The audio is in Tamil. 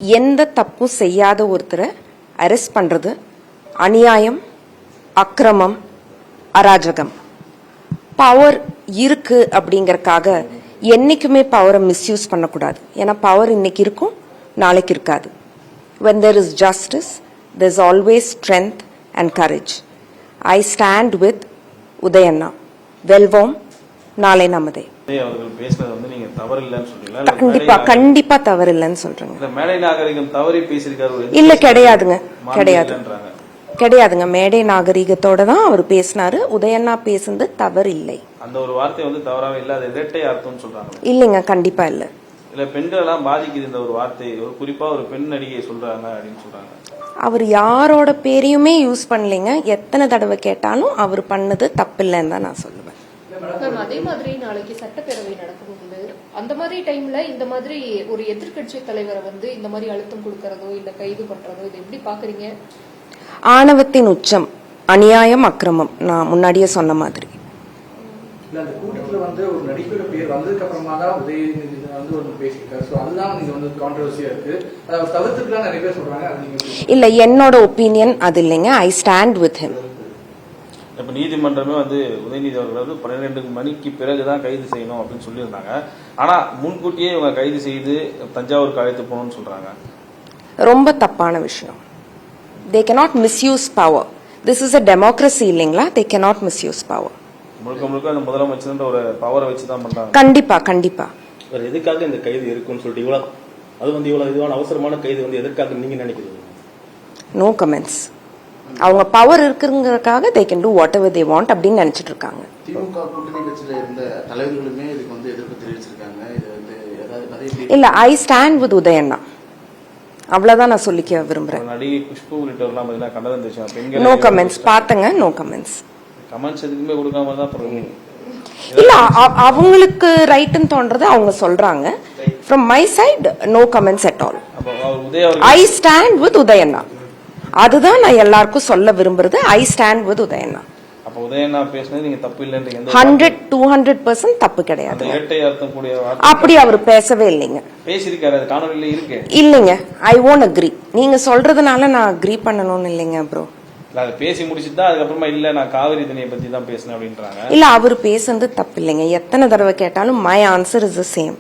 எந்த தப்பும் செய்யாத ஒருத்தரை அரெஸ்ட் பண்றது அநியாயம், அக்கிரமம், அராஜகம். பவர் இருக்கு அப்படிங்கறக்காக என்னைக்குமே பவரை மிஸ்யூஸ் பண்ணக்கூடாது. ஏன்னா பவர் இன்னைக்கு இருக்கும், நாளைக்கு இருக்காது. When there is justice, there is always strength and courage. I stand with உதயண்ணா. வெல்வோம், நாளை நமதே. அவர்கள் பேசுனது வந்து நீங்க தவறு இல்லன்னு சொல்றீங்களா? கண்டிப்பா கண்டிப்பா தவறு இல்லன்னு சொல்றேங்க. இந்த மேடை நாகரிகம் தவறி பேசிருக்காரு? இல்ல, கிடையாதுங்க, கிடையாதுங்க. மேடை நாகரிகத்தோட தான் அவர் பேசினாரு. உதயண்ணா பேசுனது தவறு இல்லை. அந்த ஒரு வார்த்தை வந்து தவறாக இல்ல, அது இரட்டை அர்த்தம்னு சொல்றாங்க. இல்லைங்க, கண்டிப்பா இல்ல. இல்ல, பெண்கள் எல்லாம் பாதிக்குது இந்த ஒரு வார்த்தை, ஒரு குறிப்பா ஒரு பெண் நடிகை சொல்றாங்க அப்படின்னு சொல்றாங்க. அவர் யாரோட பேரையுமே யூஸ் பண்ணலைங்க. எத்தனை தடவை கேட்டாலும் அவர் பண்ணது தப்பில்லைன்னு தான் நான் சொல்லுவேன். அதே மாதிரி நாளைக்கு சட்டப்பேரவை நடக்கும்போது அந்த மாதிரி டைம்ல இந்த மாதிரி ஒரு எதிர்கட்சி தலைவரை வந்து இந்த மாதிரி அழுத்தம் கொடுக்கறதோ இல்ல கைது பண்றதோ இது எப்படி பாக்குறீங்க? ஆணவத்தின் உச்சம், அநியாயம், அக்கிரமம். நான் முன்னாடியே சொன்ன மாதிரி. அந்த கூட்டத்துல வந்து ஒரு நடிகரோட பேர் வந்ததுக்கு அப்புறமா தான் உதயநிதி வந்து ஒரு பேசியிருக்காரு. சோ அதுதான் நீங்க வந்து கான்ட்ரோவர்சியா இருக்கு. அதை தவிர்த்துக்கலாம் நிறைய பேர் சொல்றாங்க. இல்ல, என்னோட ஒப்பீனியன் அது இல்லைங்க. I stand with him. இப்ப நீதிமன்றமே வந்து உதயநிதி அவர்கள் வந்து 12 மணிக்கு பிறகுதான் கைது செய்யணும் அப்படின்னு சொல்லியிருந்தாங்க. ஆனா முன்கூட்டியே இவங்க கைது செய்து தஞ்சாவூருக்கு அழைத்து போகணும்னு சொல்றாங்க. ரொம்ப தப்பான விஷயம். They cannot misuse power. This is a democracy இல்லைங்களா? They cannot misuse power. முழுக்க முழுக்க அந்த முதலமைச்சர் ஒரு பவரை வச்சுதான் பண்றாங்க. கண்டிப்பா கண்டிப்பா. எதுக்காக இந்த கைது இருக்குன்னு சொல்லிட்டு இவ்வளவு அது வந்து இவ்வளவு இதுவான அவசரமான கைது வந்து எதற்காக நீங்க நினைக்கிறீங்க? No comments. அவங்க பவர் இருக்குங்கிறதுக்காக they can do whatever they want அப்படின்னு நினைச்சிட்டு இருக்காங்க. திமுக கூட்டணி கட்சியில இருந்த தலைவர்களுமே இதுக்கு வந்து எதிர்ப்பு தெரிவிச்சிருக்காங்க. இது வந்து ஏதாவது இல்ல, ஐ ஸ்டாண்ட் வித் உதயண்ணா. அவ்வளவுதான் நான் சொல்லிக்க விரும்புறேன். நடிகை குஷ்பு உள்ளிட்டவர்களாம் கண்டனம் தெரிவிச்சாங்க. No comments. பாத்துங்க, நோ கமெண்ட்ஸ். கமெண்ட்ஸ் எதுக்குமே கொடுக்காம தான் இல்ல, அவங்களுக்கு ரைட்னு தோன்றது அவங்க சொல்றாங்க. From my side, no comments at all. I stand with உதயண்ணா. அதுதான் நான் எல்லாருக்கும் சொல்ல விரும்புறது. I stand with உதயண்ணா. அப்ப உதயண்ணா பேசுனது நீங்க தப்பு இல்லன்றீங்க. 100-200% தப்பு கிடையாது. இரட்டை அர்த்தம் கூடிய அப்படி அவர் பேசவே இல்லைங்க. பேசிருக்காரு, காணொலியில இருக்கு. இல்லைங்க, I won't agree. நீங்க சொல்றதுனால நான் அக்ரி பண்ணணும்னு இல்லைங்க ப்ரோ. அதை பேசி முடிச்சுட்டு அதுக்கப்புறமா இல்ல நான் காவிரி தண்ணியை பத்தி தான் பேசினேன் அப்படின்றாங்க. இல்ல, அவர் பேசுறது தப்பு இல்லைங்க. எத்தனை தடவை கேட்டாலும் my answer is the same.